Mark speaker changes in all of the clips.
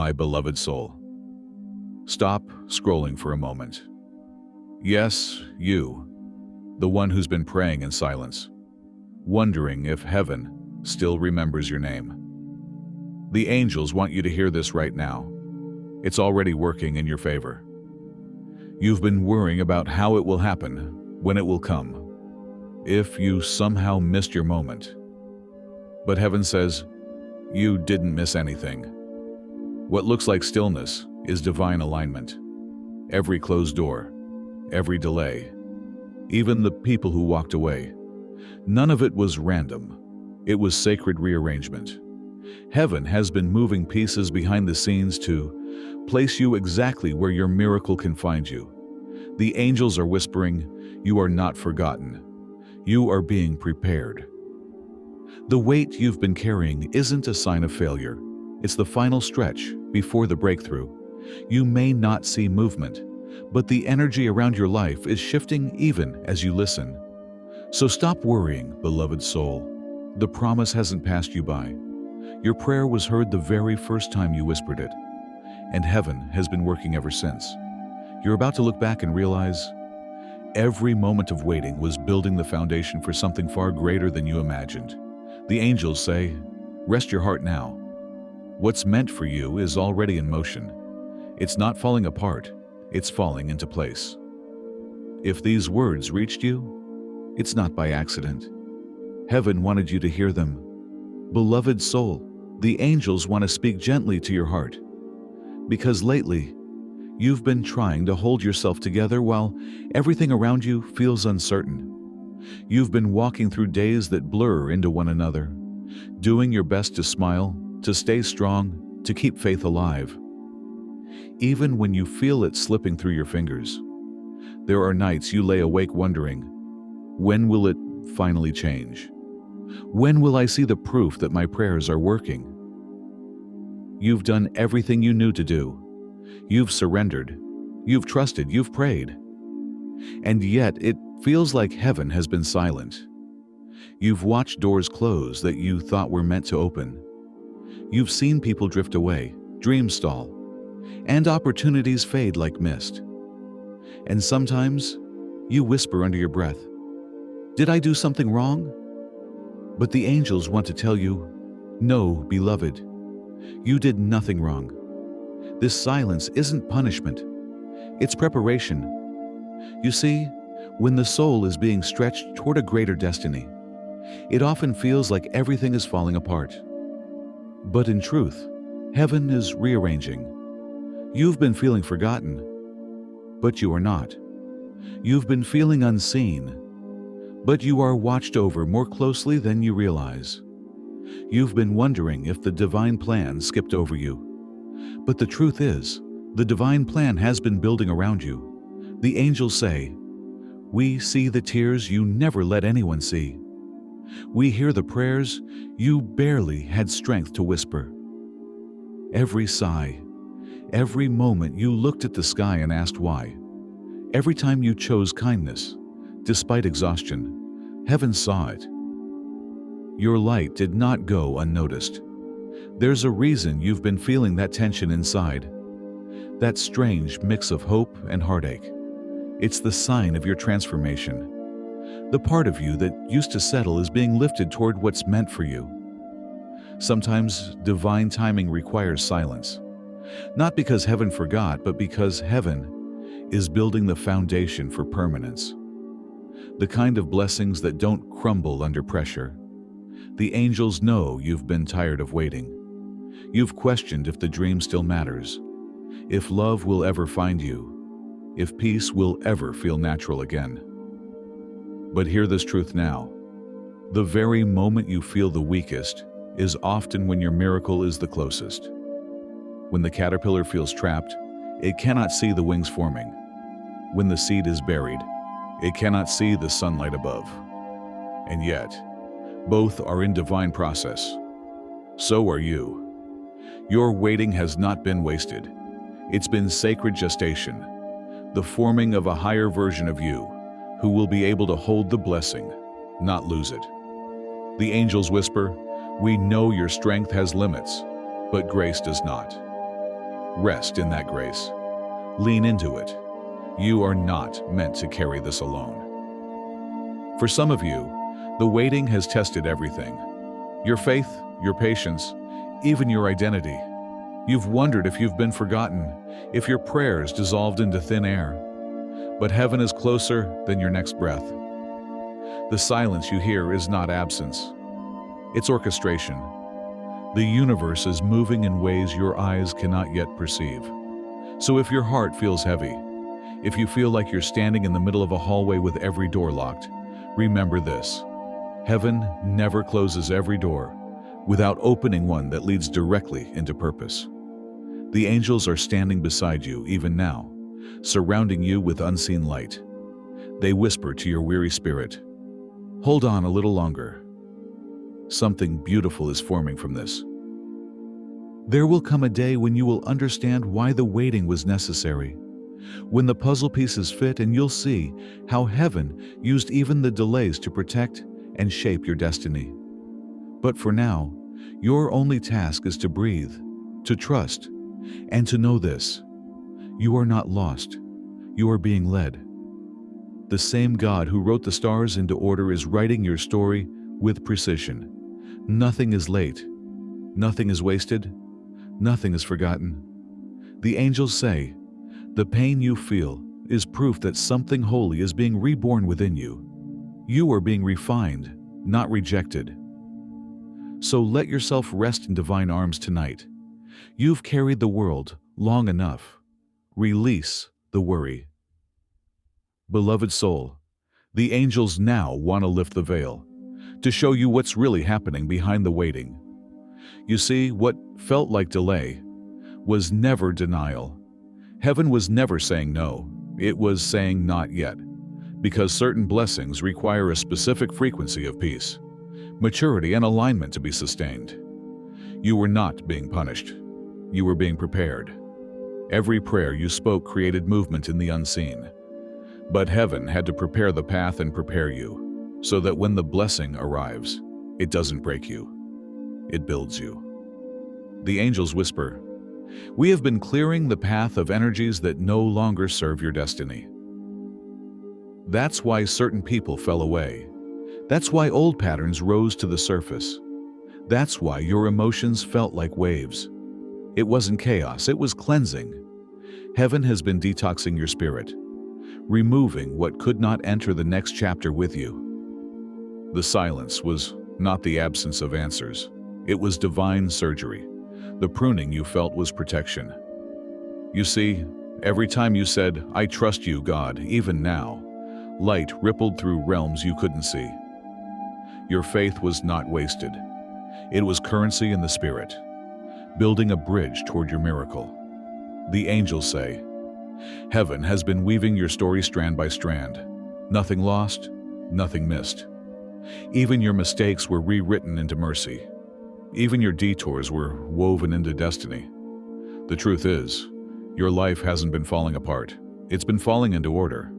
Speaker 1: my beloved soul. Stop scrolling for a moment. Yes, you, the one who's been praying in silence, wondering if heaven still remembers your name. The angels want you to hear this right now. It's already working in your favor. You've been worrying about how it will happen, when it will come, if you somehow missed your moment. But heaven says, you didn't miss anything. What looks like stillness is divine alignment. Every closed door, every delay, even the people who walked away, none of it was random. It was sacred rearrangement. Heaven has been moving pieces behind the scenes to place you exactly where your miracle can find you. The angels are whispering, you are not forgotten. You are being prepared. The weight you've been carrying isn't a sign of failure. It's the final stretch before the breakthrough. You may not see movement, but the energy around your life is shifting even as you listen. So stop worrying, beloved soul. The promise hasn't passed you by. Your prayer was heard the very first time you whispered it, and heaven has been working ever since. You're about to look back and realize every moment of waiting was building the foundation for something far greater than you imagined. The angels say, rest your heart now. What's meant for you is already in motion. It's not falling apart, it's falling into place. If these words reached you, it's not by accident. Heaven wanted you to hear them. Beloved soul, the angels want to speak gently to your heart. Because lately, you've been trying to hold yourself together while everything around you feels uncertain. You've been walking through days that blur into one another, doing your best to smile, to stay strong, to keep faith alive. Even when you feel it slipping through your fingers, there are nights you lay awake wondering, when will it finally change? When will I see the proof that my prayers are working? You've done everything you knew to do. You've surrendered, you've trusted, you've prayed. And yet it feels like heaven has been silent. You've watched doors close that you thought were meant to open. You've seen people drift away, dreams stall, and opportunities fade like mist. And sometimes you whisper under your breath, did I do something wrong? But the angels want to tell you, no, beloved, you did nothing wrong. This silence isn't punishment, it's preparation. You see, when the soul is being stretched toward a greater destiny, it often feels like everything is falling apart. But in truth, heaven is rearranging. You've been feeling forgotten, but you are not. You've been feeling unseen, but you are watched over more closely than you realize. You've been wondering if the divine plan skipped over you. But the truth is, the divine plan has been building around you. The angels say, we see the tears you never let anyone see. We hear the prayers you barely had strength to whisper. Every sigh, every moment you looked at the sky and asked why. Every time you chose kindness, despite exhaustion, heaven saw it. Your light did not go unnoticed. There's a reason you've been feeling that tension inside, that strange mix of hope and heartache. It's the sign of your transformation. The part of you that used to settle is being lifted toward what's meant for you. Sometimes divine timing requires silence, not because heaven forgot, but because heaven is building the foundation for permanence. The kind of blessings that don't crumble under pressure. The angels know you've been tired of waiting. You've questioned if the dream still matters, if love will ever find you, if peace will ever feel natural again. But hear this truth now. The very moment you feel the weakest is often when your miracle is the closest. When the caterpillar feels trapped, it cannot see the wings forming. When the seed is buried, it cannot see the sunlight above. And yet, both are in divine process. So are you. Your waiting has not been wasted. It's been sacred gestation, the forming of a higher version of you who will be able to hold the blessing, not lose it. The angels whisper, we know your strength has limits, but grace does not. Rest in that grace. Lean into it. You are not meant to carry this alone. For some of you, the waiting has tested everything. Your faith, your patience, even your identity. You've wondered if you've been forgotten, if your prayers dissolved into thin air. But heaven is closer than your next breath. The silence you hear is not absence. It's orchestration. The universe is moving in ways your eyes cannot yet perceive. So if your heart feels heavy, if you feel like you're standing in the middle of a hallway with every door locked, remember this. Heaven never closes every door without opening one that leads directly into purpose. The angels are standing beside you even now, surrounding you with unseen light. They whisper to your weary spirit, "Hold on a little longer. Something beautiful is forming from this." There will come a day when you will understand why the waiting was necessary, when the puzzle pieces fit, and you'll see how heaven used even the delays to protect and shape your destiny. But for now, your only task is to breathe, to trust, and to know this: you are not lost, you are being led. The same God who wrote the stars into order is writing your story with precision. Nothing is late, nothing is wasted, nothing is forgotten. The angels say, the pain you feel is proof that something holy is being reborn within you. You are being refined, not rejected. So let yourself rest in divine arms tonight. You've carried the world long enough. Release the worry. Beloved soul, the angels now want to lift the veil, to show you what's really happening behind the waiting. You see, what felt like delay was never denial. Heaven was never saying no, it was saying not yet, because certain blessings require a specific frequency of peace, maturity, and alignment to be sustained. You were not being punished. You were being prepared. Every prayer you spoke created movement in the unseen. But heaven had to prepare the path and prepare you, so that when the blessing arrives, it doesn't break you, it builds you. The angels whisper, "We have been clearing the path of energies that no longer serve your destiny." That's why certain people fell away. That's why old patterns rose to the surface. That's why your emotions felt like waves. It wasn't chaos, it was cleansing. Heaven has been detoxing your spirit, removing what could not enter the next chapter with you. The silence was not the absence of answers. It was divine surgery. The pruning you felt was protection. You see, every time you said, "I trust you, God, even now," light rippled through realms you couldn't see. Your faith was not wasted. It was currency in the spirit, building a bridge toward your miracle. The angels say, heaven has been weaving your story strand by strand. Nothing lost, nothing missed. Even your mistakes were rewritten into mercy. Even your detours were woven into destiny. The truth is, your life hasn't been falling apart. It's been falling into order.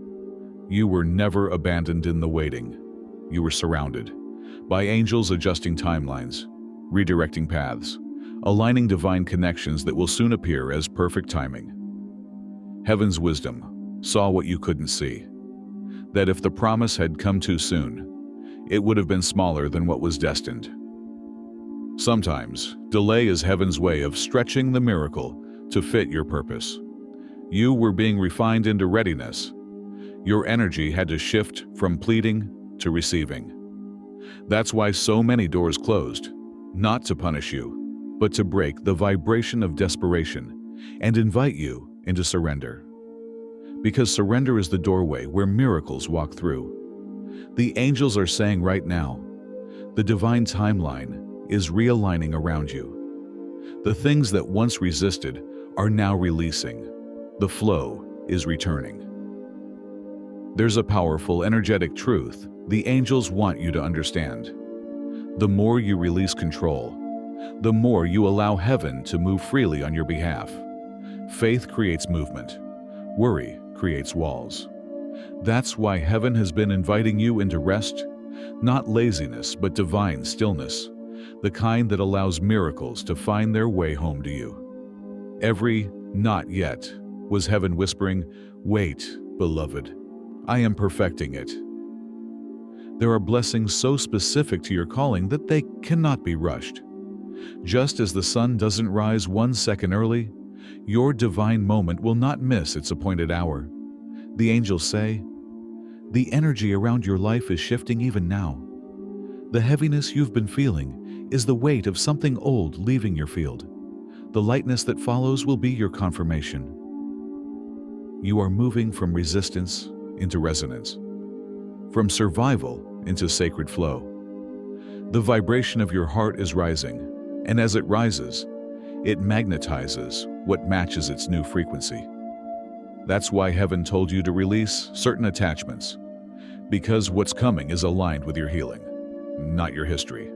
Speaker 1: You were never abandoned in the waiting. You were surrounded by angels adjusting timelines, redirecting paths, aligning divine connections that will soon appear as perfect timing. Heaven's wisdom saw what you couldn't see, that if the promise had come too soon, it would have been smaller than what was destined. Sometimes, delay is heaven's way of stretching the miracle to fit your purpose. You were being refined into readiness. Your energy had to shift from pleading to receiving. That's why so many doors closed, not to punish you, but to break the vibration of desperation and invite you into surrender. Because surrender is the doorway where miracles walk through. The angels are saying right now, the divine timeline is realigning around you. The things that once resisted are now releasing. The flow is returning. There's a powerful, energetic truth the angels want you to understand. The more you release control, the more you allow heaven to move freely on your behalf. Faith creates movement. Worry creates walls. That's why heaven has been inviting you into rest, not laziness, but divine stillness, the kind that allows miracles to find their way home to you. Every Not yet. Was heaven whispering, "Wait, beloved, I am perfecting it." There are blessings so specific to your calling that they cannot be rushed. Just as the sun doesn't rise 1 second early, your divine moment will not miss its appointed hour. The angels say, "The energy around your life is shifting even now." The heaviness you've been feeling is the weight of something old leaving your field. The lightness that follows will be your confirmation. You are moving from resistance into resonance, from survival into sacred flow. The vibration of your heart is rising, and as it rises, it magnetizes what matches its new frequency. That's why heaven told you to release certain attachments, because what's coming is aligned with your healing, not your history.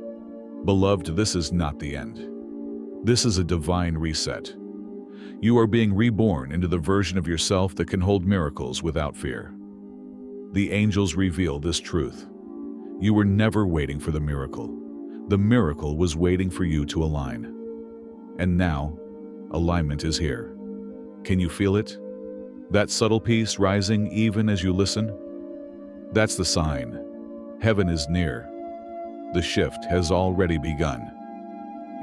Speaker 1: Beloved, this is not the end. This is a divine reset. You are being reborn into the version of yourself that can hold miracles without fear. The angels reveal this truth. You were never waiting for the miracle. The miracle was waiting for you to align. And now, alignment is here. Can you feel it? That subtle peace rising even as you listen? That's the sign. Heaven is near. The shift has already begun.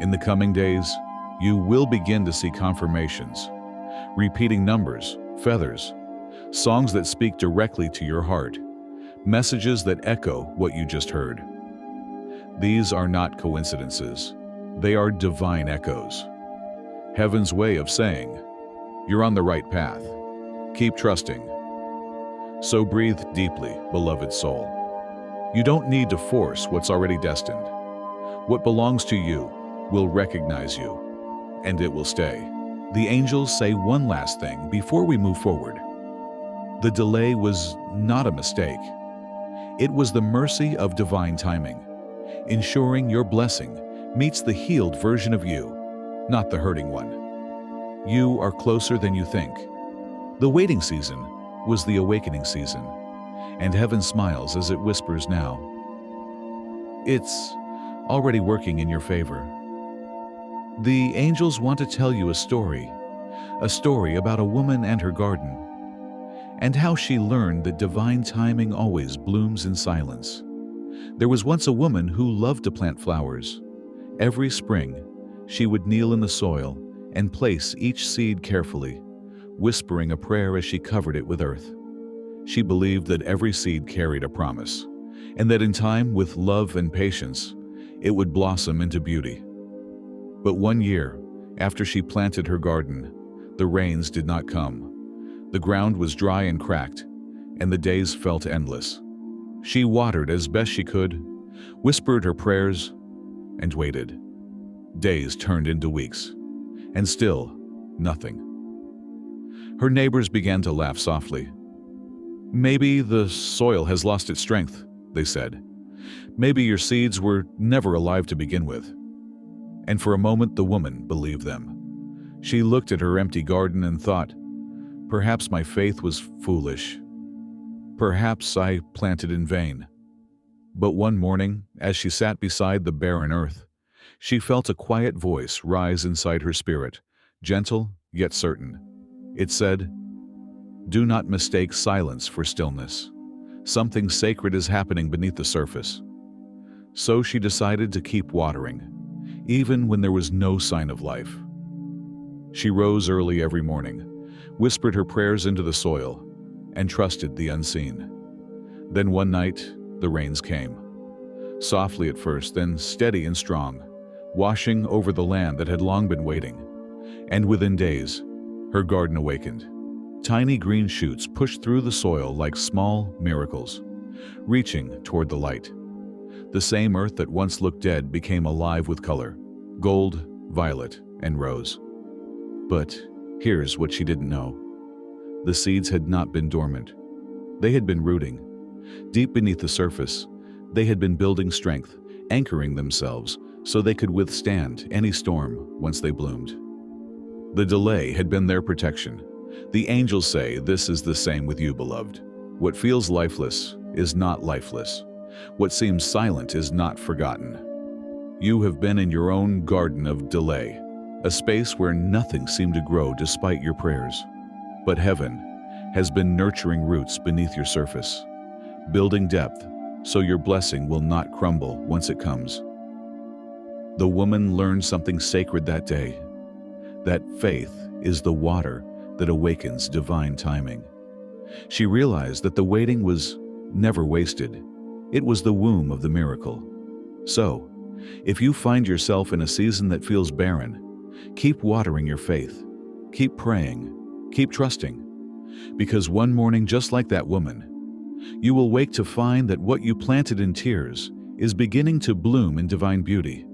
Speaker 1: In the coming days, you will begin to see confirmations, repeating numbers, feathers, songs that speak directly to your heart, messages that echo what you just heard. These are not coincidences. They are divine echoes. Heaven's way of saying, "You're on the right path. Keep trusting." So breathe deeply, beloved soul. You don't need to force what's already destined. What belongs to you will recognize you, and it will stay. The angels say one last thing before we move forward. The delay was not a mistake. It was the mercy of divine timing, ensuring your blessing meets the healed version of you, not the hurting one. You are closer than you think. The waiting season was the awakening season, and heaven smiles as it whispers now. It's already working in your favor. The angels want to tell you a story about a woman and her garden, and how she learned that divine timing always blooms in silence. There was once a woman who loved to plant flowers. Every spring, she would kneel in the soil and place each seed carefully, whispering a prayer as she covered it with earth. She believed that every seed carried a promise, and that in time, with love and patience, it would blossom into beauty. But one year, after she planted her garden, the rains did not come. The ground was dry and cracked, and the days felt endless. She watered as best she could, whispered her prayers, and waited. Days turned into weeks, and still nothing. Her neighbors began to laugh softly. "Maybe the soil has lost its strength," they said. "Maybe your seeds were never alive to begin with." And for a moment the woman believed them. She looked at her empty garden and thought, "Perhaps my faith was foolish. Perhaps I planted in vain." But one morning, as she sat beside the barren earth, she felt a quiet voice rise inside her spirit, gentle yet certain. It said, "Do not mistake silence for stillness. Something sacred is happening beneath the surface." So she decided to keep watering, even when there was no sign of life. She rose early every morning, whispered her prayers into the soil, and trusted the unseen. Then one night, the rains came. Softly at first, then steady and strong, washing over the land that had long been waiting. And within days, her garden awakened. Tiny green shoots pushed through the soil like small miracles, reaching toward the light. The same earth that once looked dead became alive with color: gold, violet, and rose. But here's what she didn't know. The seeds had not been dormant. They had been rooting. Deep beneath the surface, they had been building strength, anchoring themselves so they could withstand any storm once they bloomed. The delay had been their protection. The angels say this is the same with you, beloved. What feels lifeless is not lifeless. What seems silent is not forgotten. You have been in your own garden of delay, a space where nothing seemed to grow despite your prayers. But heaven has been nurturing roots beneath your surface, building depth so your blessing will not crumble once it comes. The woman learned something sacred that day, that faith is the water that awakens divine timing. She realized that the waiting was never wasted. It was the womb of the miracle. So, if you find yourself in a season that feels barren, keep watering your faith. Keep praying. Keep trusting. Because one morning, just like that woman, you will wake to find that what you planted in tears is beginning to bloom in divine beauty.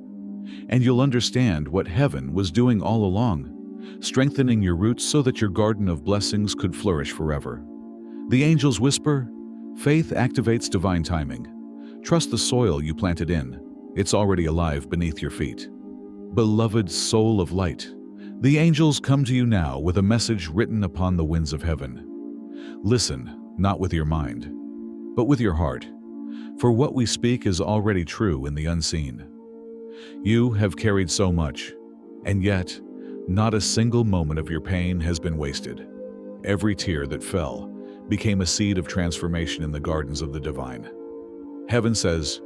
Speaker 1: And you'll understand what heaven was doing all along, strengthening your roots so that your garden of blessings could flourish forever. The angels whisper, faith activates divine timing. Trust the soil you planted in. It's already alive beneath your feet. Beloved soul of light, the angels come to you now with a message written upon the winds of heaven. Listen, not with your mind, but with your heart, for what we speak is already true in the unseen. You have carried so much, and yet, not a single moment of your pain has been wasted. Every tear that fell became a seed of transformation in the gardens of the divine. Heaven says,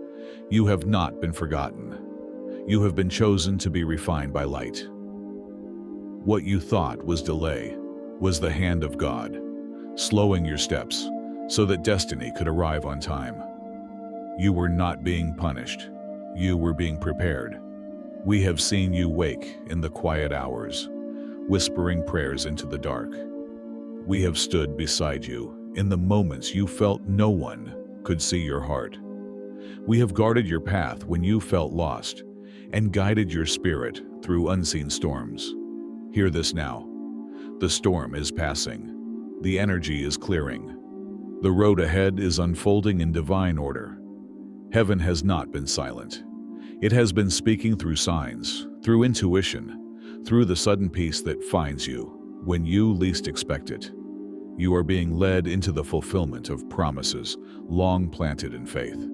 Speaker 1: you have not been forgotten. You have been chosen to be refined by light. What you thought was delay was the hand of God, slowing your steps so that destiny could arrive on time. You were not being punished. You were being prepared. We have seen you wake in the quiet hours, whispering prayers into the dark. We have stood beside you in the moments you felt no one could see your heart. We have guarded your path when you felt lost and guided your spirit through unseen storms. Hear this now. The storm is passing. The energy is clearing. The road ahead is unfolding in divine order. Heaven has not been silent. It has been speaking through signs, through intuition, through the sudden peace that finds you when you least expect it. You are being led into the fulfillment of promises long planted in faith.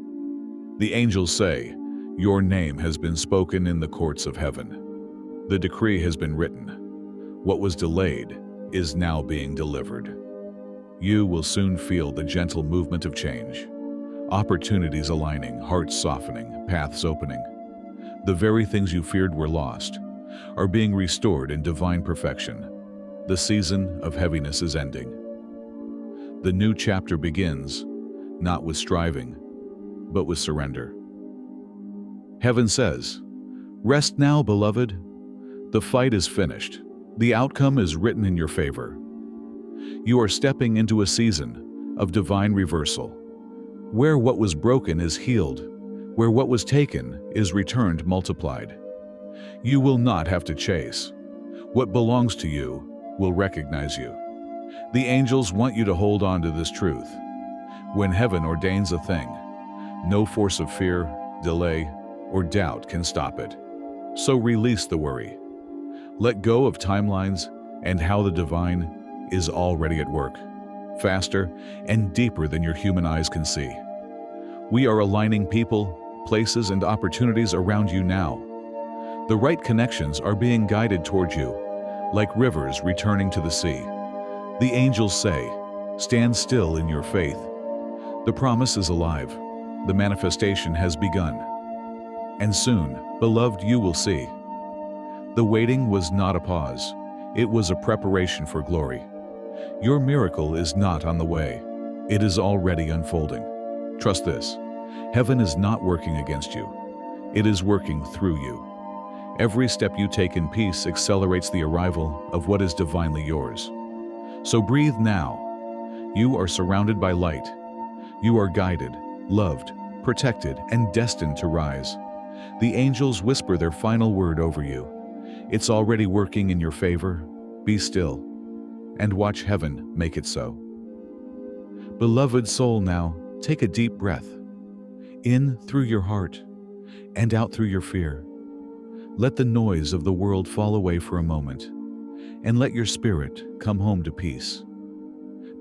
Speaker 1: The angels say, your name has been spoken in the courts of heaven. The decree has been written. What was delayed is now being delivered. You will soon feel the gentle movement of change. Opportunities aligning, hearts softening, paths opening. The very things you feared were lost are being restored in divine perfection. The season of heaviness is ending. The new chapter begins, not with striving, but with surrender. Heaven says, rest now, beloved. The fight is finished. The outcome is written in your favor. You are stepping into a season of divine reversal, where what was broken is healed, where what was taken is returned multiplied. You will not have to chase. What belongs to you will recognize you. The angels want you to hold on to this truth. When heaven ordains a thing, no force of fear, delay, or doubt can stop it. So release the worry. Let go of timelines and how the divine is already at work, faster and deeper than your human eyes can see. We are aligning people, places, and opportunities around you now. The right connections are being guided toward you, like rivers returning to the sea. The angels say, stand still in your faith. The promise is alive. The manifestation has begun. And soon, beloved, you will see. The waiting was not a pause. It was a preparation for glory. Your miracle is not on the way. It is already unfolding. Trust this. Heaven is not working against you. It is working through you. Every step you take in peace accelerates the arrival of what is divinely yours. So breathe now. You are surrounded by light. You are guided, loved, protected, and destined to rise. The angels whisper their final word over you. It's already working in your favor. Be still and watch heaven make it so. Beloved soul, now take a deep breath. In through your heart and out through your fear. Let the noise of the world fall away for a moment, and let your spirit come home to peace.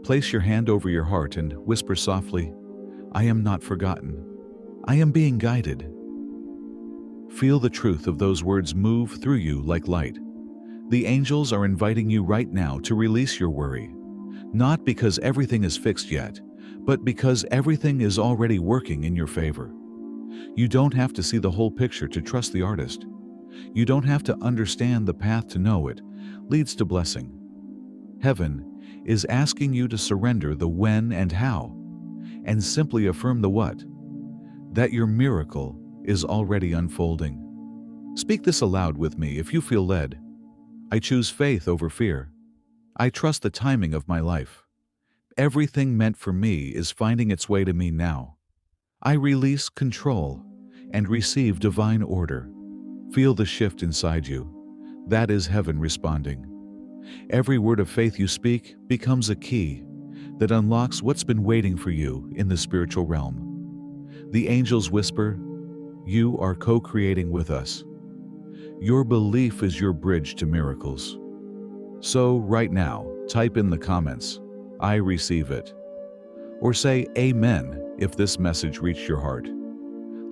Speaker 1: Place your hand over your heart and whisper softly, I am not forgotten. I am being guided. Feel the truth of those words move through you like light, The angels are inviting you right now to release your worry, not because everything is fixed yet, but because everything is already working in your favor. You don't have to see the whole picture to trust the artist. You don't have to understand the path to know it leads to blessing. Heaven is asking you to surrender the when and how, and simply affirm the what, that your miracle is already unfolding. Speak this aloud with me if you feel led. I choose faith over fear. I trust the timing of my life. Everything meant for me is finding its way to me now. I release control and receive divine order. Feel the shift inside you. That is heaven responding. Every word of faith you speak becomes a key that unlocks what's been waiting for you in the spiritual realm. The angels whisper, "You are co-creating with us." Your belief is your bridge to miracles. So, right now, type in the comments, "I receive it." Or say "Amen" if this message reached your heart.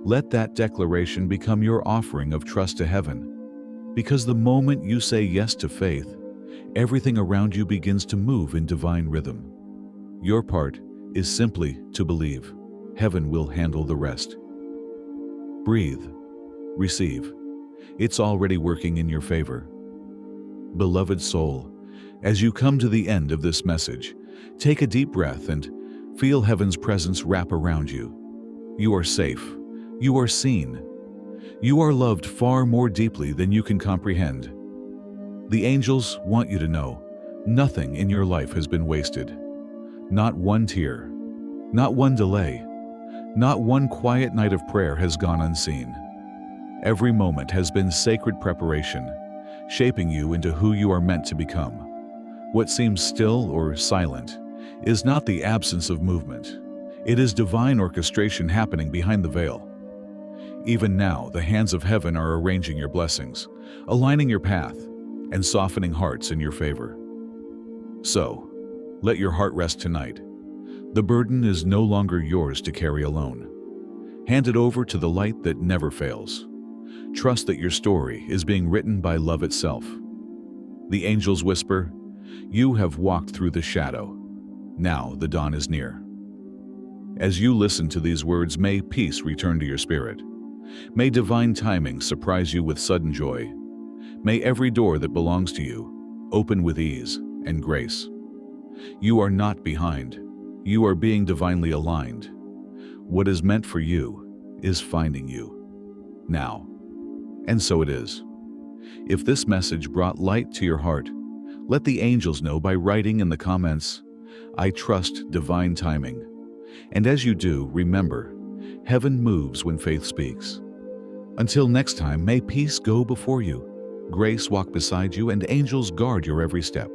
Speaker 1: Let that declaration become your offering of trust to heaven. Because the moment you say yes to faith, everything around you begins to move in divine rhythm. Your part is simply to believe. Heaven will handle the rest. Breathe. Receive. It's already working in your favor. Beloved soul, as you come to the end of this message, take a deep breath and feel heaven's presence wrap around you. You are safe. You are seen. You are loved far more deeply than you can comprehend. The angels want you to know nothing in your life has been wasted. Not one tear, not one delay, not one quiet night of prayer has gone unseen. Every moment has been sacred preparation, shaping you into who you are meant to become. What seems still or silent is not the absence of movement. It is divine orchestration happening behind the veil. Even now, the hands of heaven are arranging your blessings, aligning your path, and softening hearts in your favor. So, let your heart rest tonight. The burden is no longer yours to carry alone. Hand it over to the light that never fails. Trust that your story is being written by love itself. The angels whisper, "You have walked through the shadow. Now the dawn is near." As you listen to these words, may peace return to your spirit. May divine timing surprise you with sudden joy. May every door that belongs to you open with ease and grace. You are not behind. You are being divinely aligned. What is meant for you is finding you now. And so it is. If this message brought light to your heart, let the angels know by writing in the comments, "I trust divine timing." And as you do, remember, heaven moves when faith speaks. Until next time, may peace go before you, grace walk beside you, and angels guard your every step.